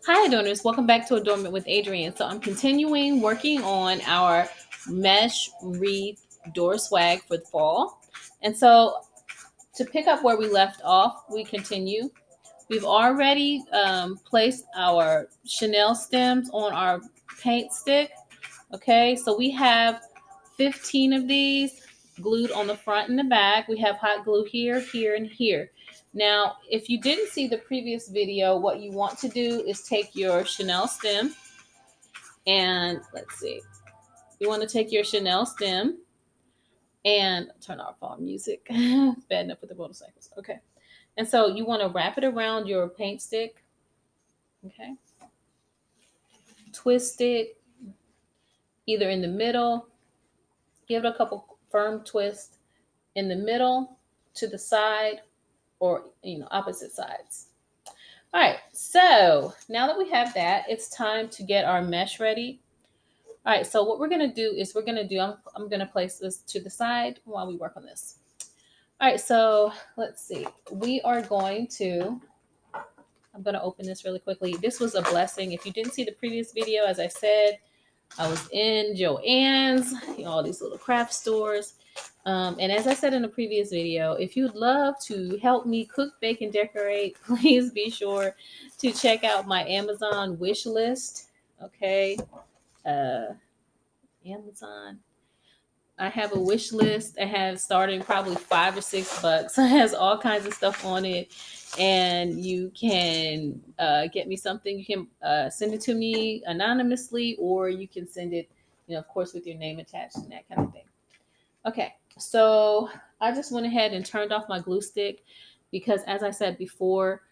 Hi, Adorners. Welcome back to Adornment with Adrienne. So I'm continuing working on our mesh wreath door swag for the fall. And so to pick up where we left off, we continue. We've already placed our Chanel stems on our paint stick. Okay, so we have 15 of these glued on the front and the back. We have hot glue here, here, and here. Now, if you didn't see the previous video, what you want to do is take your Chanel stem and let's see, you want to take your Chanel stem and turn off all music. It's bad enough with the motorcycles. Okay. And so you want to wrap it around your paint stick. Okay. Twist it either in the middle, give it a couple firm twists in the middle, to the side, or opposite sides. All right, so now that we have that, it's time to get our mesh ready. All right, so what we're gonna do is I'm gonna place this to the side while we work on this. All right, so let's see. I'm gonna open this really quickly. This was a blessing. If you didn't see the previous video, as I said, I was in Joann's, all these little craft stores. And as I said in the previous video, if you'd love to help me cook, bake, and decorate, please be sure to check out my Amazon wish list. Okay. Amazon. I have a wish list. I have starting probably $5 or $6. It has all kinds of stuff on it. And you can get me something. You can send it to me anonymously, or you can send it, of course, with your name attached and that kind of thing. Okay, so I just went ahead and turned off my glue stick because, as I said before,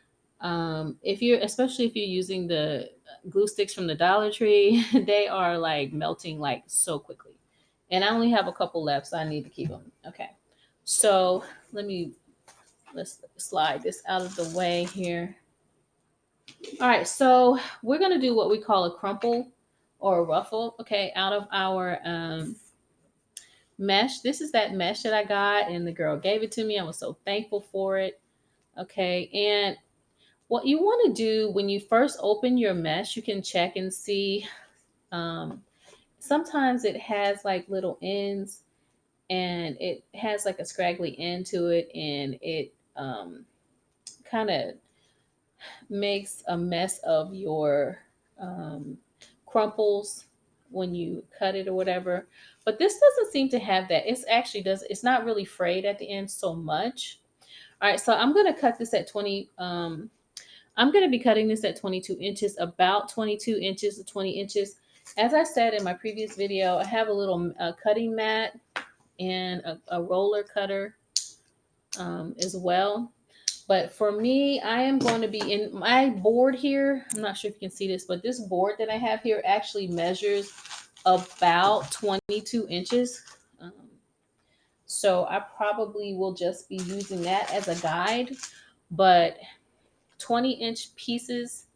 especially if you're using the glue sticks from the Dollar Tree, they are like melting like so quickly. And I only have a couple left, so I need to keep them. Okay, so let's slide this out of the way here. All right, so we're gonna do what we call a crumple or a ruffle. Okay, out of our mesh. This is that mesh that I got, and the girl gave it to me. I was so thankful for it. Okay, and what you want to do when you first open your mesh, you can check and see. Sometimes it has like little ends, and it has like a scraggly end to it, and it kind of makes a mess of your crumples when you cut it or whatever. But this doesn't seem to have that. It's not really frayed at the end so much. All right, so I'm going to cut this at 20. I'm going to be cutting this at 22 inches, about 22 inches to 20 inches. As I said in my previous video, I have a little cutting mat and a roller cutter as well. But for me, I am going to be in my board here. I'm not sure if you can see this, but this board that I have here actually measures about 22 inches. So I probably will just be using that as a guide. But 20-inch pieces,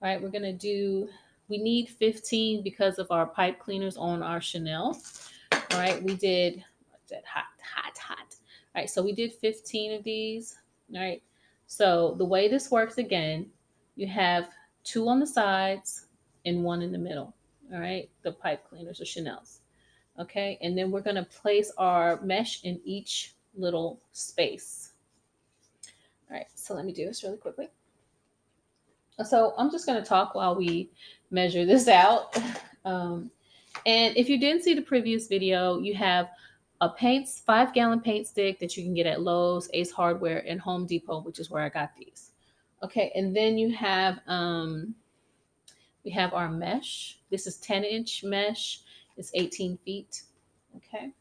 right? We need 15 because of our pipe cleaners on our Chanel. All right, we did that hot. All right, so we did 15 of these. All right, so the way this works again, you have 2 on the sides and 1 in the middle. All right, the pipe cleaners or Chanel's. Okay, and then we're going to place our mesh in each little space. All right, so let me do this really quickly. So I'm just going to talk while we measure this out. And if you didn't see the previous video, you have a 5-gallon paint stick that you can get at Lowe's, Ace Hardware, and Home Depot, which is where I got these. Okay, and then we have our mesh. This is 10-inch mesh. It's 18 feet. Okay.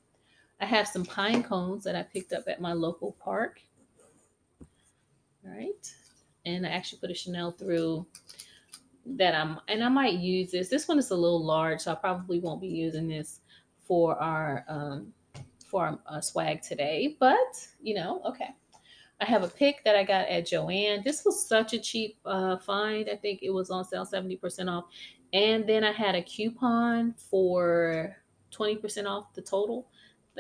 I have some pine cones that I picked up at my local park. All right. And I actually put a Chanel through and I might use this. This one is a little large, so I probably won't be using this for our swag today, but okay. I have a pick that I got at Joann. This was such a cheap find. I think it was on sale 70% off. And then I had a coupon for 20% off the total.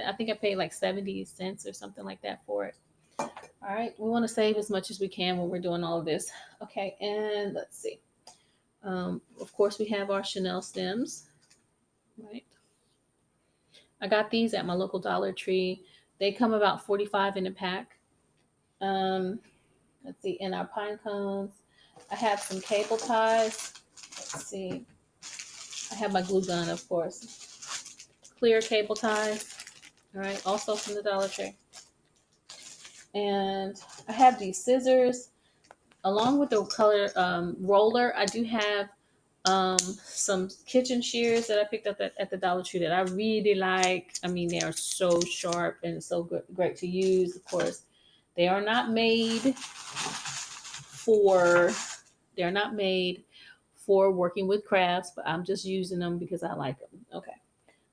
I think I paid like 70 cents or something like that for it. All right. We want to save as much as we can when we're doing all of this. Okay. And let's see. Of course, we have our Chanel stems, right? I got these at my local Dollar Tree. They come about 45 in a pack. Um, let's see, in our pine cones, I have some cable ties. Let's see, I have my glue gun, of course. Clear cable ties, all right, also from the Dollar Tree. And I have these scissors along with the color roller. I do have some kitchen shears that I picked up at the Dollar Tree that I really like. I mean, they are so sharp and so good, great to use. Of course, they are not made for working with crafts, but I'm just using them because I like them. Okay.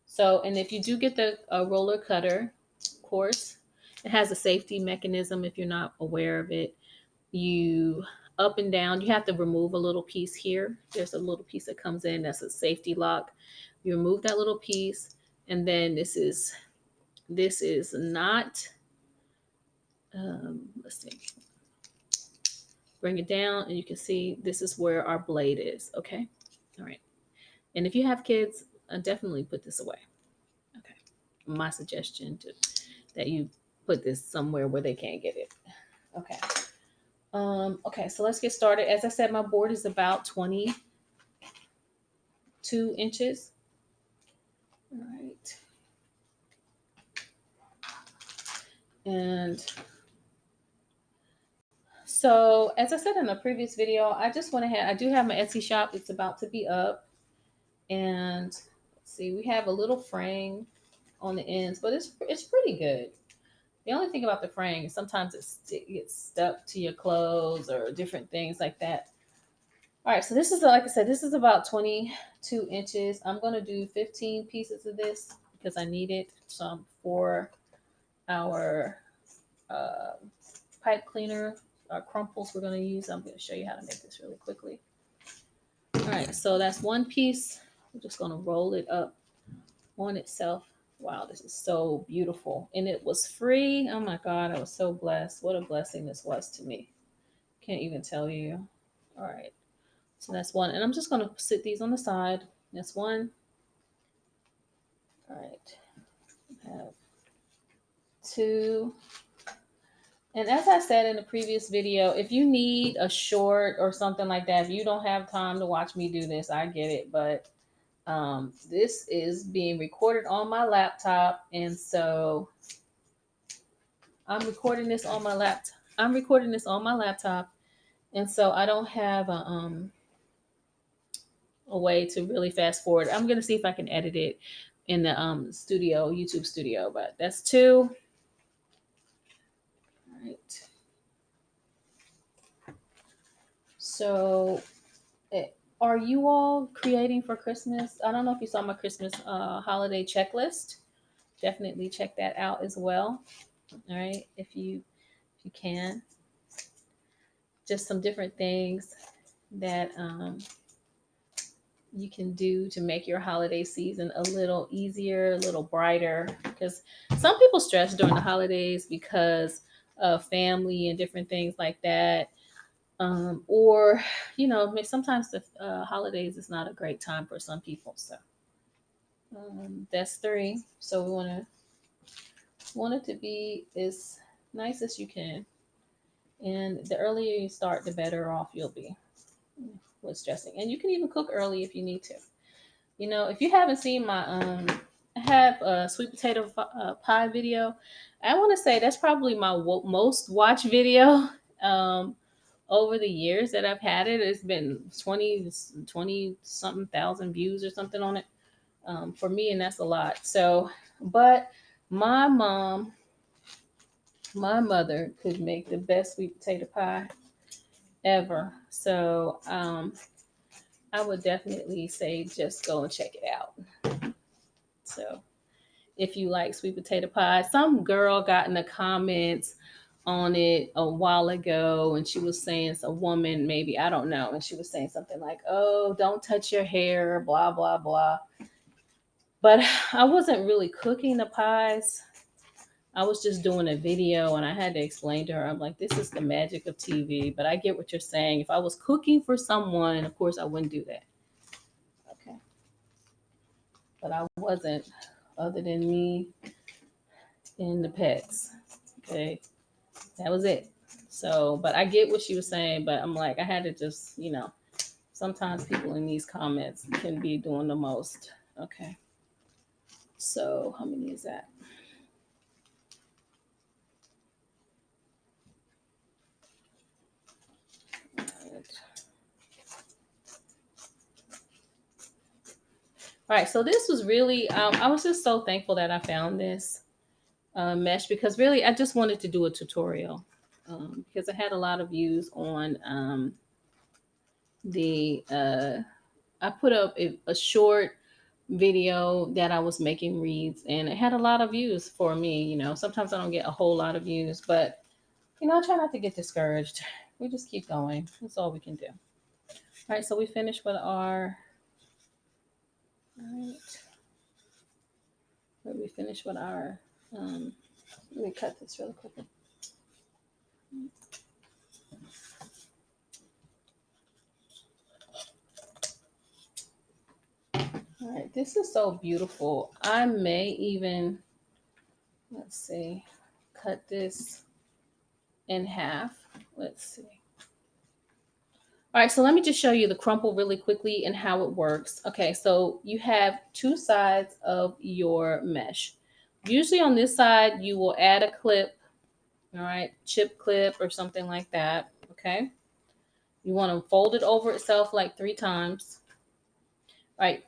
So, and if you do get the roller cutter, of course, it has a safety mechanism if you're not aware of it. You up and down, you have to remove a little piece here. There's a little piece that comes in that's a safety lock. You remove that little piece, and then this is not let's see, bring it down and you can see this is where our blade is. Okay, all right. And if you have kids, definitely put this away. Okay, my suggestion to that you put this somewhere where they can't get it. Okay. Okay, so let's get started. As I said, my board is about 22 inches. All right. And so, as I said in a previous video, I just went ahead. I do have my Etsy shop. It's about to be up. And let's see, we have a little frame on the ends, but it's pretty good. The only thing about the frame is sometimes it gets stuck to your clothes or different things like that. All right, so this is, like I said, this is about 22 inches. I'm going to do 15 pieces of this because I need it some for our uh, pipe cleaner, our crumples we're going to use. I'm going to show you how to make this really quickly. All right, so that's one piece. We're just going to roll it up on itself. Wow, this is so beautiful. And it was free. Oh my God, I was so blessed. What a blessing this was to me. Can't even tell you. All right. So that's one. And I'm just going to sit these on the side. That's one. All right. I have two. And as I said in the previous video, if you need a short or something like that, if you don't have time to watch me do this, I get it. But this is being recorded on my laptop. And so I'm recording this on my laptop. And so I don't have a way to really fast forward. I'm gonna see if I can edit it in the YouTube studio. But that's two. All right. So, are you all creating for Christmas? I don't know if you saw my Christmas holiday checklist. Definitely check that out as well. All right, if you can, just some different things that you can do to make your holiday season a little easier, a little brighter. Because some people stress during the holidays because of family and different things like that. Or, sometimes the holidays is not a great time for some people. So that's three. So we want it to be as nice as you can. And the earlier you start, the better off you'll be with stressing. And you can even cook early if you need to. If you haven't seen my I have a sweet potato pie video. I want to say that's probably my most watched video over the years that I've had it. It's been 20 something thousand views or something on it for me, and that's a lot. So, but my mother could make the best sweet potato pie ever. So I would definitely say just go and check it out. So if you like sweet potato pie, some girl got in the comments on it a while ago and she was saying, it's a woman, maybe, I don't know. And she was saying something like, oh, don't touch your hair, blah, blah, blah. But I wasn't really cooking the pies. I was just doing a video and I had to explain to her, I'm like, this is the magic of TV, but I get what you're saying. If I was cooking for someone, of course I wouldn't do that. Okay. But I wasn't, other than me and the pets. Okay. That was it. So, but I get what she was saying, but I'm like, I had to just, sometimes people in these comments can be doing the most. Okay. So, how many is that? All right. So, this was really, I was just so thankful that I found this mesh because really I just wanted to do a tutorial because I had a lot of views on the, I put up a short video that I was making reads and it had a lot of views for me. Sometimes I don't get a whole lot of views, but I try not to get discouraged. We just keep going. That's all we can do. All right, so we finished with our, all right, we finished with our, let me cut this really quickly. All right, this is so beautiful. I may even, let's see, cut this in half. Let's see. All right, so let me just show you the crumple really quickly and how it works. Okay, so you have two sides of your mesh. Usually on this side, you will add a clip, all right, chip clip or something like that, okay? You want to fold it over itself like 3 times. All right,